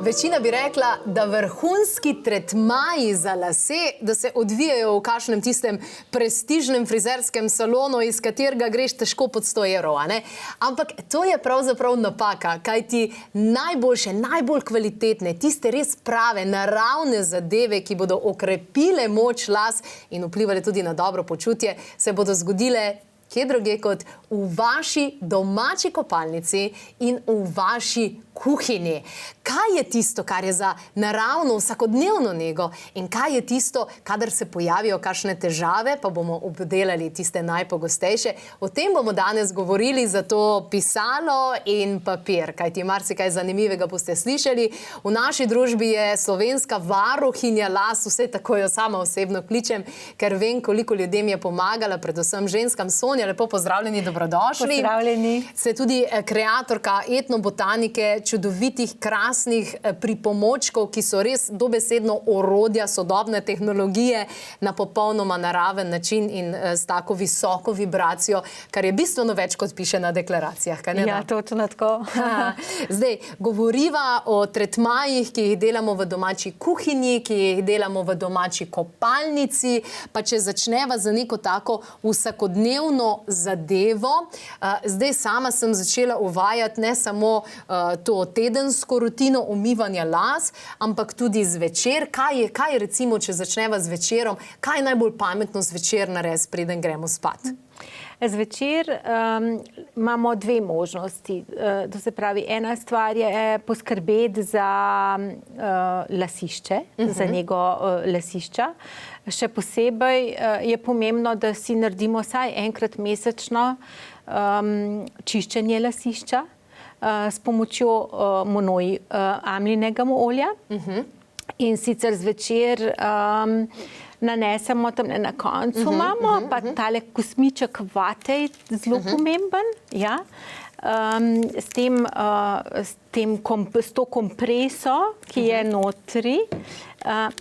Večina bi rekla, da vrhunski tretmaji za lase, da se odvijajo v kakšnem tistem prestižnem frizerskem salonu, iz katerega greš težko pod 100 evrov, a ne? Ampak to je pravzaprav napaka, kajti najboljše, najbolj kvalitetne, tiste res prave, naravne zadeve, ki bodo okrepile moč las in vplivali tudi na dobro počutje, se bodo zgodile kje druge kot v vaši domači kopalnici in v vaši kuhinji. Kaj je tisto, kar je za naravno vsakodnevno nego in kaj je tisto, kadar se pojavijo kakšne težave, pa bomo obdelali tiste najpogostejše. O tem bomo danes govorili, zato pisalo in papir, kajti marsikaj zanimivega boste slišali. V naši družbi je slovenska varuhinja las, vse tako jo sama osebno kličem, ker vem, koliko ljudem je pomagala, predvsem ženskam. Sonja, lepo pozdravljeni, dobrodošli. Pozdravljeni. Ste tudi kreatorka etnobotanike, čudovitih, krasnih pripomočkov, ki so res dobesedno orodja sodobne tehnologije na popolnoma naraven način in s tako visoko vibracijo, kar je bistveno več, kot piše na deklaracijah. Ja, točno tako. Zdaj, govoriva o tretmajih, ki jih delamo v domači kuhinji, ki jih delamo v domači kopalnici, pa če začneva za neko tako vsakodnevno zadevo. Zdaj sama sem začela uvajati ne samo to tedensko rutino umivanja las, ampak tudi zvečer. Kaj je recimo, če začneva z večerom, kaj je najbolj pametno zvečer narediti, preden gremo spat? Zvečer imamo dve možnosti. To se pravi, ena stvar je poskrbeti za lasišče, za nego lasišča. Še posebej je pomembno, da si naredimo vsaj enkrat mesečno čiščenje lasišča s pomočjo amlinega olja. In sicer zvečer nanesemo tam na koncu, imamo pa tale kosmiček vate je zelo pomemben, ja. S to kompreso, ki je notri,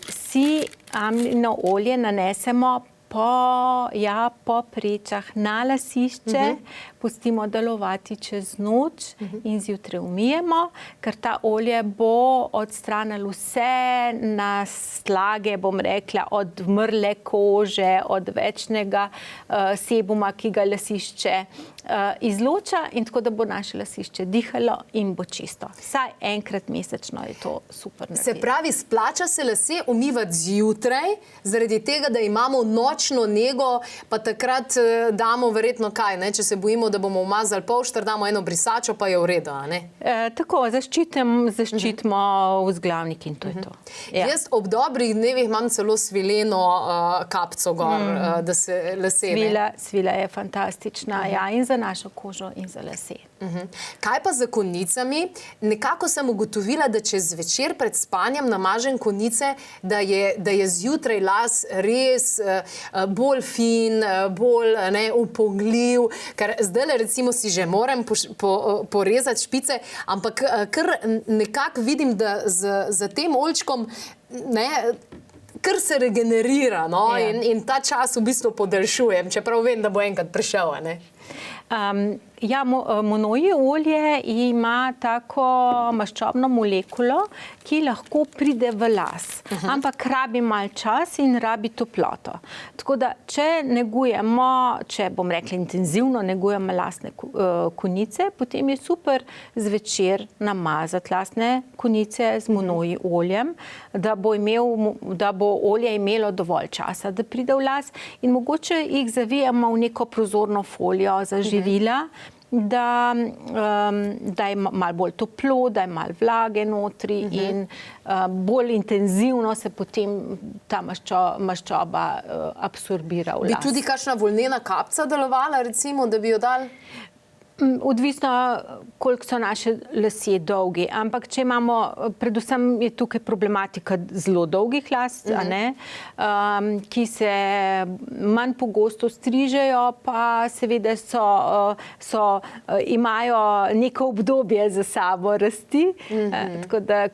si amlino olje nanesemo po prečah na lasišče, pustimo delovati čez noč in zjutraj umijemo, ker ta olje bo odstranilo vse naslage, bom rekla, od mrle kože, od večnega sebuma, ki ga lasišče izloča, in tako da bo naše lasišče dihalo in bo čisto. Vsaj enkrat mesečno je to super narediti. Se pravi, splača se lase umivati zjutraj, zaradi tega, da imamo nočno nego, pa takrat damo verjetno kaj, ne? Če se bojimo, da bomo umazali polšter, damo eno brisačo, pa je v redu, a ne? Tako, zaščitimo vzglavnik in to je to. Ja. Jaz ob dobrih dnevih imam celo svileno kapco gor, da se lase ne. Svila je fantastična, ja, in za našo kožo in za lase. Kaj pa z konicami? Nekako sem ugotovila, da če zvečer pred spanjem namažem konice, da je zjutraj las res bolj fin, bolj upogljiv, ker zdaj recimo si že moram porezati špice, ampak kar nekako vidim, da z tem oljčkom kar se regenerira, no, in ta čas v bistvu podaljšujem, čeprav vem, da bo enkrat prišel, a ne? Ja, monoje olje ima tako maščobno molekulo, ki lahko pride v las, ampak rabi malo čas in rabi toploto. Tako da, če negujemo, če bom rekla intenzivno negujemo lasne konice, potem je super zvečer namazati lasne konice z monoji oljem, da bo olje imelo dovolj časa, da pride v las, in mogoče jih zavijamo v neko prozorno folijo za živila, da je malo bolj toplo, da je malo vlage notri in bolj intenzivno se potem ta maščoba absorbira v las. Bi tudi kakšna volnena kapca delovala, recimo, da bi jo dali? Odvisno, koliko so naše lasje dolgi, ampak če imamo, predvsem je tukaj problematika zelo dolgih las, ki se manj pogosto strižejo, pa seveda imajo neko obdobje za sabo rasti, tako da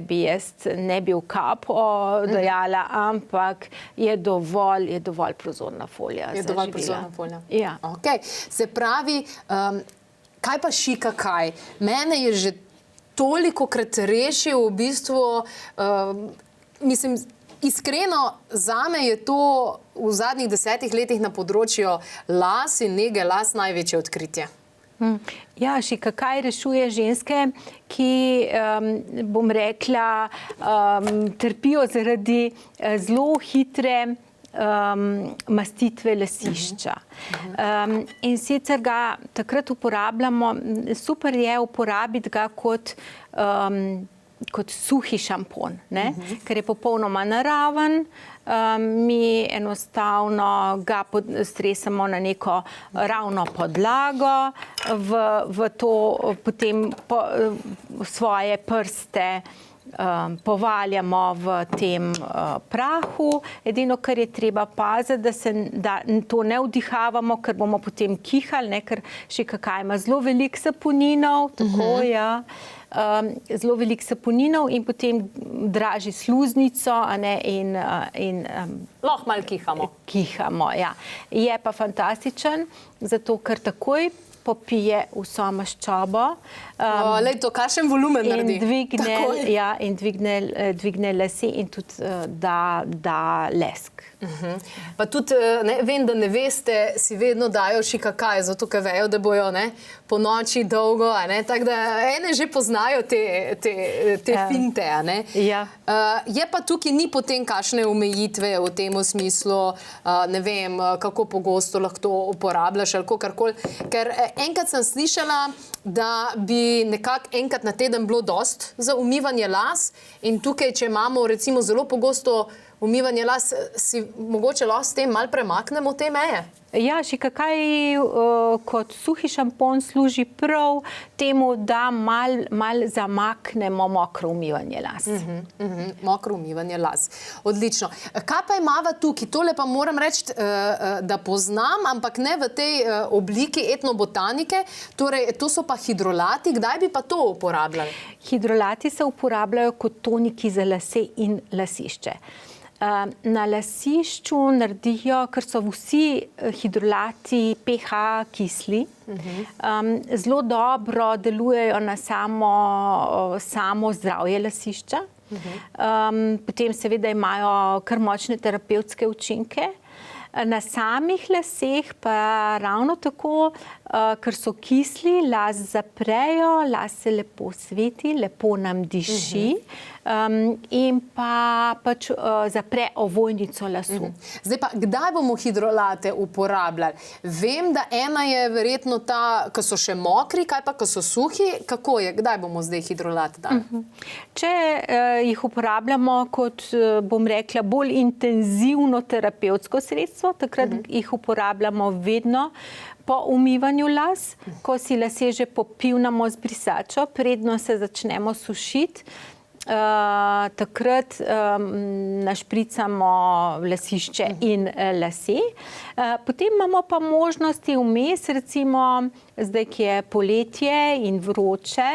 bi jaz ne bi v kapo dajala, ampak je dovolj prozorna folija za živila. Je dovolj prozorna folija? Ja. Ok. Se pravi, kaj pa šika kaj? Mene je že tolikokrat rešil v bistvu, mislim, iskreno, zame je to v zadnjih 10 letih na področju las in nege las največje odkritje. Ja, Shikakaj rešuje ženske, ki, bom rekla, trpijo zaradi zelo hitre mastitve lasišča. In sicer ga takrat uporabljamo, super je uporabiti ga kot suhi šampon, ne? Ker je popolnoma naraven. Mi enostavno ga stresamo na neko ravno podlago, v to potem svoje prste povaljamo v tem prahu. Edino, kar je treba paziti, da to ne vdihavamo, ker bomo potem kihali, ne? Ker Shikakaj ima zelo veliko saponinov, tako ja. Zelo veliko saponinov in potem draži sluznico, a ne, in lahko malo kihamo. Kihamo, ja. Je pa fantastičen, zato ker takoj popije vso maščobo. Lej, to kakšen volumen naredi. In dvigne lase in tudi da lesk. Pa tudi, vem, da ne veste, si vedno dajo Shikakaj, zato ker vejo, da bojo po noči dolgo, tako da ene že poznajo te finte, Ja. Je pa tukaj ni potem kakšne omejitve v tem smislu, ne vem, kako pogosto lahko to uporabljaš ali kakorkoli, ker enkrat sem slišala, da bi nekako enkrat na teden bilo dost za umivanje las in tukaj, če imamo recimo zelo pogosto umivanje las, si mogoče lahko s tem malo premaknemo te meje? Ja, Shikakaj kot suhi šampon služi prav temu, da mal zamaknemo mokro umivanje las. Mokro umivanje las. Odlično. Kaj pa imava tukaj? Tole pa moram reči, da poznam, ampak ne v tej obliki etnobotanike. Torej, to so pa hidrolati. Kdaj bi pa to uporabljali? Hidrolati se uporabljajo kot toniki za lase in lasišče. Na lasišču naredijo, ker so vsi hidrolati pH kisli, zelo dobro delujejo na samo zdravje lasišča. Potem seveda imajo kar močne terapevtske učinke. Na samih laseh pa ravno tako, ker so kisli, las zaprejo, las se lepo sveti, lepo nam diši in pa pač zapre ovojnico lasu. Zdaj pa, kdaj bomo hidrolate uporabljali? Vem, da ena je verjetno ta, ko so še mokri, kaj pa, ko so suhi? Kako je? Kdaj bomo zdaj hidrolate dali? Če jih uporabljamo kot, bom rekla, bolj intenzivno terapevtsko sredstvo, takrat jih uporabljamo vedno po umivanju las, ko si lase že popivnamo z brisačo, predno se začnemo sušiti. Takrat našpricamo lasišče in lase. Potem imamo pa možnosti vmes, recimo zdaj, ki je poletje in vroče,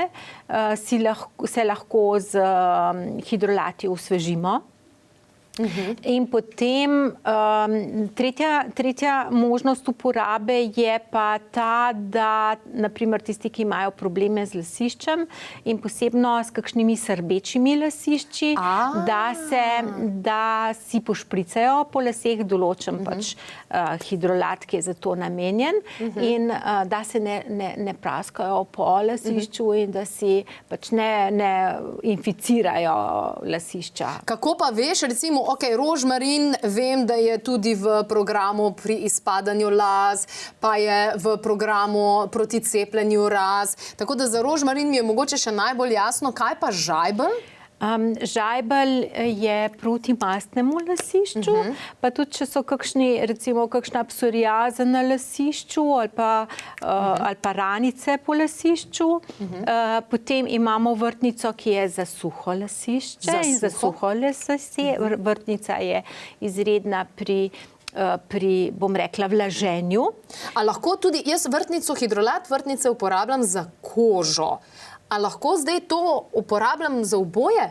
se lahko z hidrolati osvežimo. In potem tretja možnost uporabe je pa ta, da naprimer tisti, ki imajo probleme z lasiščem in posebno s kakšnimi srbečimi lasišči, da si pošpricajo po laseh določen pač hidrolat, ki je za to namenjen in da se ne praskajo po lasišču in da si pač ne inficirajo lasišča. Kako pa veš, recimo, rožmarin, vem, da je tudi v programu pri izpadanju las, pa je v programu proti cepljenju raz. Tako da za rožmarin mi je mogoče še najbolj jasno. Kaj pa žajbelj? Žajbelj je proti mastnemu lasišču, pa tudi, če so kakšna psoriaza na lasišču ali pa ranice po lasišču. Potem imamo vrtnico, ki je za suho lasišče in za suho lase. Vrtnica je izredna pri, bom rekla, vlaženju. A lahko tudi jaz hidrolat vrtnice uporabljam za kožo? A lahko zdaj to uporabljam za oboje?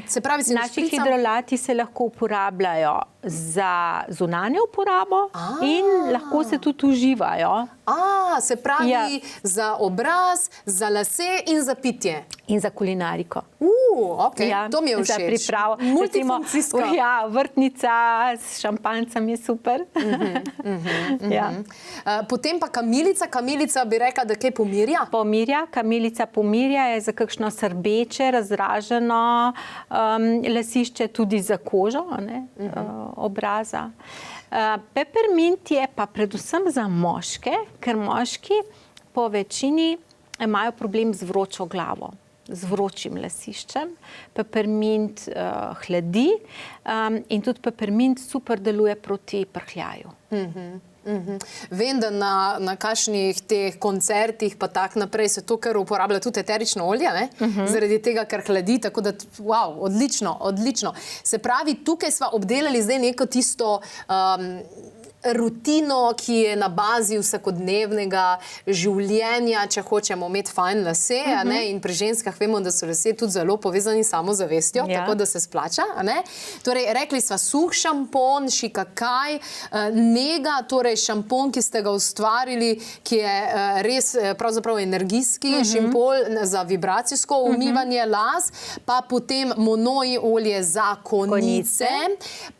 Se pravi, naši hidrolati se lahko uporabljajo za zunanjo uporabo in lahko se tudi uživajo. Se pravi za obraz, za lase in za pitje. In za kulinariko. Okay. To mi je všeč. Za pripravo. Multifunkcijsko. Ja, vrtnica s šampanjcem je super. Ja. Potem pa kamilica. Kamilica bi rekla, da kaj pomirja? Kamilica pomirja, je za kakšno srbeče, razraženo lasišče, tudi za kožo, obraza. Peppermint je pa predvsem za moške, ker moški po večini imajo problem z vročo glavo, z vročim lasiščem. Peppermint hladi in tudi peppermint super deluje proti prhljaju. Vem, da na kakšnih teh koncertih pa tak naprej se to kar uporablja tudi eterično olje, zaradi tega, ker hladi, tako da, odlično. Se pravi, tukaj sva obdelali zdaj neko tisto rutino, ki je na bazi vsakodnevnega življenja, če hočemo imeti fajn lase, in pri ženskah vemo, da so lase tudi zelo povezani s samozavestjo, tako da se splača. Torej, rekli sva suh šampon, šikakaj, nega, torej šampon, ki ste ga ustvarili, ki je res pravzaprav energijski šampon za vibracijsko umivanje las, pa potem monoji olje za konice,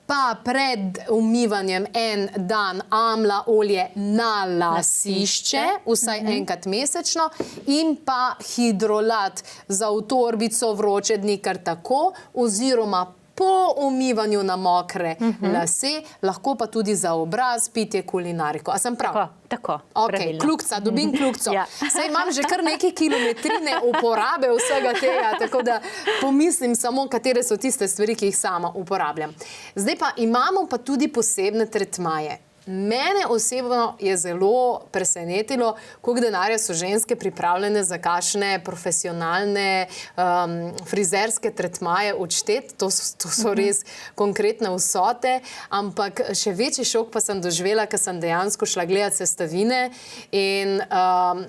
pa pred umivanjem en dan amla olje na lasišče, vsaj enkrat mesečno, in pa hidrolat za v torbico vroče dni kar tako, oziroma po umivanju na mokre lase, lahko pa tudi za obraz, pitje, kulinariko. A sem prav? Tako, pravilno. Kljukca, dobim kljukco. Saj imam že kar neke kilometrine uporabe vsega tega, tako da pomislim samo, katere so tiste stvari, ki jih sama uporabljam. Zdaj pa imamo pa tudi posebne tretmaje. Mene osebno je zelo presenetilo, koliko denarja so ženske pripravljene za kakšne profesionalne frizerske tretmaje odšteti. To so res konkretne vsote, ampak še večji šok pa sem doživela, ker sem dejansko šla gledati sestavine in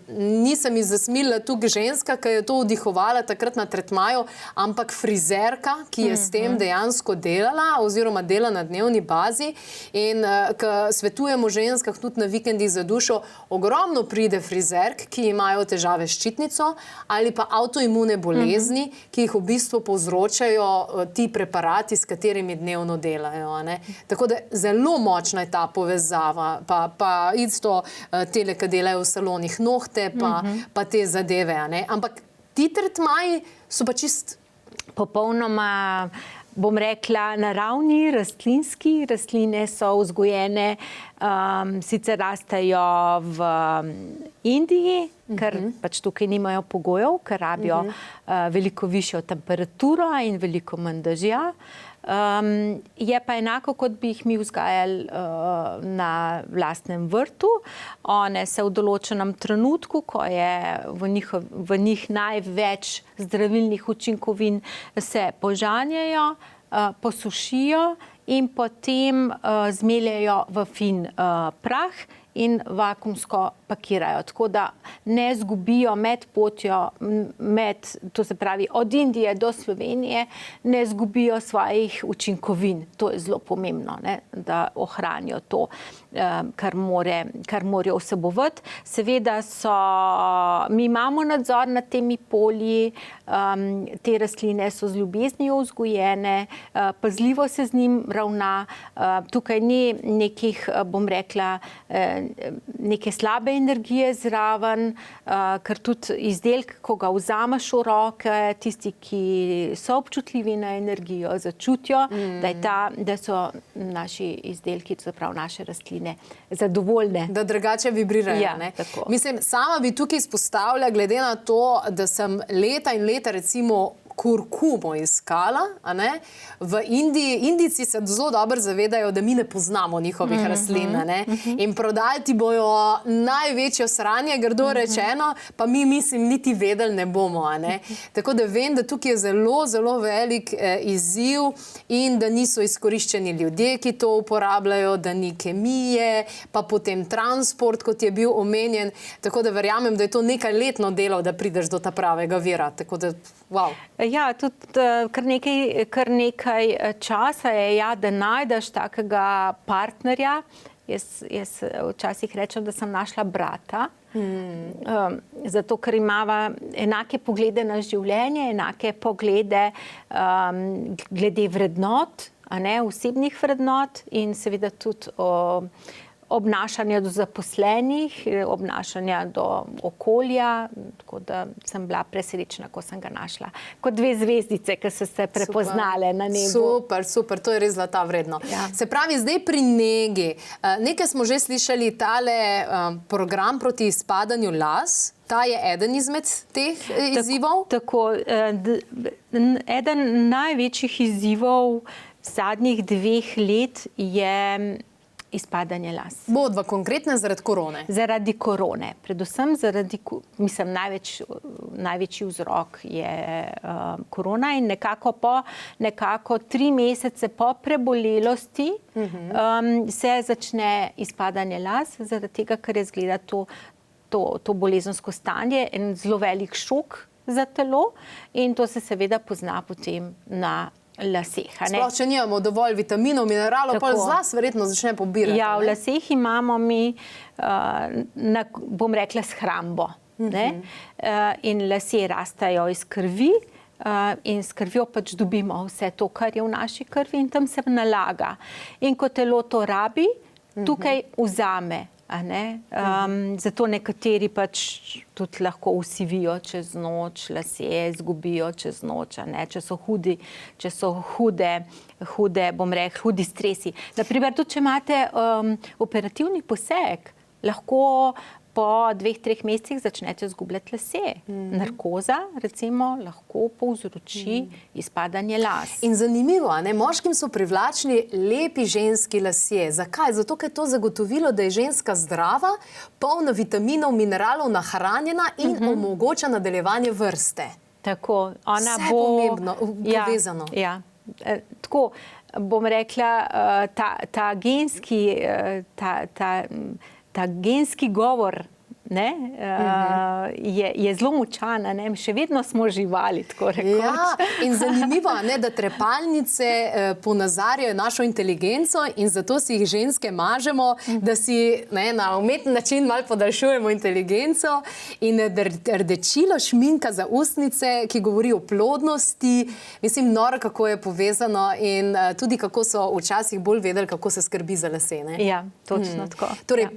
nisem ji zasmilila tukaj ženska, ki je to vdihovala takrat na tretmaju, ampak frizerka, ki je s tem dejansko delala oziroma dela na dnevni bazi in svetujemo ženskah tudi na vikendih za dušo, ogromno pride frizerk, ki imajo težave s ščitnico ali pa avtoimune bolezni, ki jih v bistvu povzročajo ti preparati, s katerimi dnevno delajo. Tako da zelo močna je ta povezava, pa isto tele, ki delajo v salonih nohte, pa te zadeve. Ampak ti tretmaji so pa čist popolnoma, bom rekla, naravni, rastlinski. Rastline so vzgojene, sicer rastejo v Indiji, ker pač tukaj nimajo pogojev, ker rabijo veliko višjo temperaturo in veliko manj dežja. Je pa enako, kot bi jih mi vzgajali na lastnem vrtu. One se v določenem trenutku, ko je v njih največ zdravilnih učinkovin, se požanjejo, posušijo in potem zmeljejo v fin prah in vakuumsko pakirajo. Tako da ne zgubijo med potjo, to se pravi od Indije do Slovenije, ne zgubijo svojih učinkovin. To je zelo pomembno, da ohranijo to, kar morajo vsebovati. Seveda mi imamo nadzor nad temi polji, te rastline so z ljubeznijo vzgojene, pazljivo se z njim ravna. Tukaj ni nekih, bom rekla, neke slabe energije zraven, ker tudi izdelek, ko ga vzameš v roke, tisti, ki so občutljivi na energijo, začutijo, da so naši izdelki, to se pravi naše rastline, zadovoljne. Da drugače vibrirajo. Mislim, sama bi tukaj izpostavila, glede na to, da sem leta in leta recimo kurkumo iskala, v Indiji. Indijci se zelo dobro zavedajo, da mi ne poznamo njihovih rastlin, in prodali ti bojo največjo sranje, grdo rečeno, pa mi, mislim, niti vedeli ne bomo. Tako da vem, da tukaj je zelo, zelo velik izziv in da niso izkoriščeni ljudje, ki to uporabljajo, da ni kemije, pa potem transport, kot je bil omenjen. Tako da verjamem, da je to nekaj letno delo, da prideš do ta pravega vira. Tako da, wow. Ja, tudi kar nekaj časa je, da najdeš takega partnerja Jaz včasih rečem, da sem našla brata, zato ker imava enake poglede na življenje, enake poglede glede vrednot, osebnih vrednot in seveda tudi obnašanja do zaposlenih, obnašanja do okolja, tako da sem bila presrečna, ko sem ga našla. Kot dve zvezdice, ki so se prepoznale na nebu. Super, super, to je res zlata vredno. Ja. Se pravi, zdaj pri negi. Nekaj smo že slišali, tale program proti izpadanju las, ta je eden izmed teh izzivov? Tako, eden največjih izzivov zadnjih 2 let je izpadanje las. Bodva konkretne zaradi korone. Zaradi korone. Predvsem mislim, največji vzrok je korona in nekako 3 mesece po prebolelosti se začne izpadanje las, zaradi tega, ker je zgleda to bolezensko stanje en zelo velik šok za telo in to se seveda pozna potem na laseh. Sploh, če nimamo dovolj vitaminov, mineralov, pa z las verjetno začne pobirati. Ja, v laseh imamo mi, bom rekla, shrambo. In lasje rastajo iz krvi in s krvjo pač dobimo vse to, kar je v naši krvi in tam se nalaga. In ko telo to rabi, tukaj vzame. Zato nekateri pač tudi lahko usivijo čez noč, lasje izgubijo čez noč, če so hude, bom rekla, hudi stresi. Naprimer, tudi če imate operativni poseg, lahko po 2-3 mesecih začnete izgubljati lase. Narkoza, recimo, lahko povzroči izpadanje las. In zanimivo, moškim so privlačni lepi ženski lasje. Zakaj? Zato, ker je to zagotovilo, da je ženska zdrava, polna vitaminov, mineralov, nahranjena in omogoča nadaljevanje vrste. Tako, ona vse bo pomembno, povezano. Ja. Tako, bom rekla, ta genski govor je zelo močan, še vedno smo živali, tako rekoč. Ja, in zanimivo, da trepalnice ponazarjajo našo inteligenco in zato si jih ženske mažemo, da si na umeten način malo podaljšujemo inteligenco in rdečilo, šminka za ustnice, ki govori o plodnosti, mislim, noro, kako je povezano in tudi kako so včasih bolj vedeli, kako se skrbi za lase. Ja, točno tako. Torej,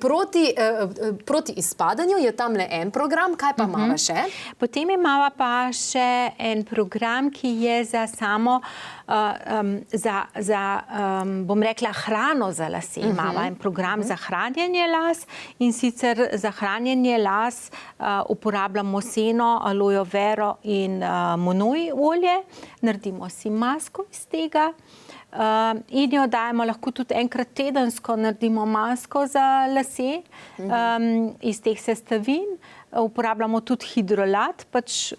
proti izpadanju je tam le en program, kaj pa imava še? Potem imava pa še en program, ki je za samo, bom rekla, hrano za lase. Imava en program za hranjenje las in sicer za hranjenje las uporabljamo seno, aloe vero in monoi olje. Naredimo si masko iz tega. In jo dajemo lahko tudi enkrat tedensko, naredimo masko za lase iz teh sestavin. Uporabljamo tudi hidrolat, pač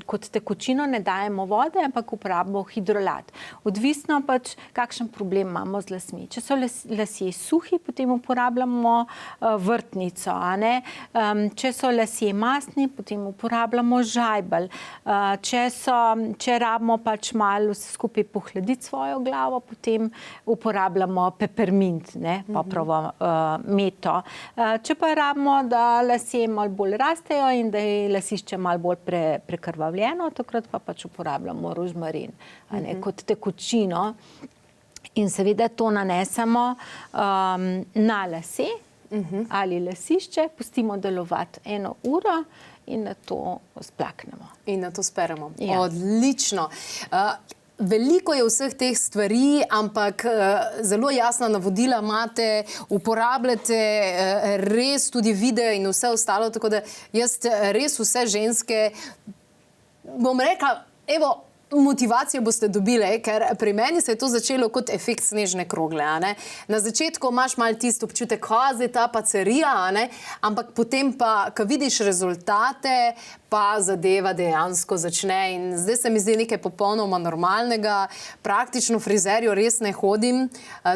kot tekočino ne dajemo vode, ampak uporabljamo hidrolat. Odvisno pač, kakšen problem imamo z lasmi. Če so lasje suhi, potem uporabljamo vrtnico. Če so lasje mastni, potem uporabljamo žajbelj. Če rabimo pač malo skupaj pohladiti svojo glavo, potem uporabljamo pepermint, poprovo meto. Če pa rabimo, da lasje malo bolj rastejo in da je lasišče malo bolj prekrvavljeno, takrat pa pač uporabljamo rožmarin kot tekočino. In seveda to nanesemo na lase ali lasišče, pustimo delovati 1 uro in na to splaknemo. In na to speremo. Ja. Odlično. Veliko je vseh teh stvari, ampak zelo jasna navodila imate, uporabljate res tudi videe in vse ostalo, tako da jaz res vse ženske, bom rekla, evo, motivacijo boste dobile, ker pri meni se je to začelo kot efekt snežne krogle. Na začetku imaš malo tisto občutek, zdaj ta pacerija, ampak potem pa, ko vidiš rezultate, pa zadeva dejansko začne in zdaj se mi zdi nekaj popolnoma normalnega. Praktično frizerju res ne hodim.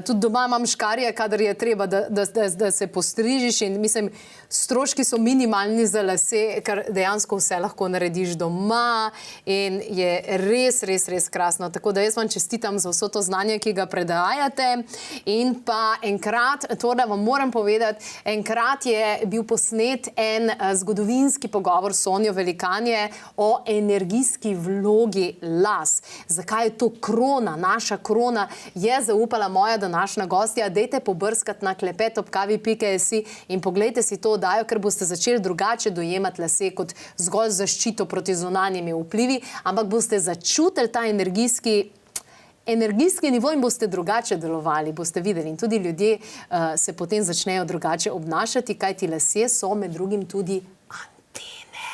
Tudi doma imam škarje, kadar je treba, da se postrižiš in mislim, stroški so minimalni za lase, ker dejansko vse lahko narediš doma in je res res, res, res krasno. Tako da jaz vam čestitam za vso to znanje, ki ga predajate. In pa enkrat, to da vam moram povedati, enkrat je bil posnet en zgodovinski pogovor s Sonjo Velikanje o energijski vlogi las. Zakaj je to krona, naša krona, je zaupala moja današnja gostja. Dejte pobrskati na klepet@kavi.si in poglejte si to oddajo, ker boste začeli drugače dojemati lase kot zgolj zaščito proti zunanjimi vplivi, ampak boste začutili ta energijski nivo in boste drugače delovali, boste videli. In tudi ljudje se potem začnejo drugače obnašati, kajti lasje so med drugim tudi antene.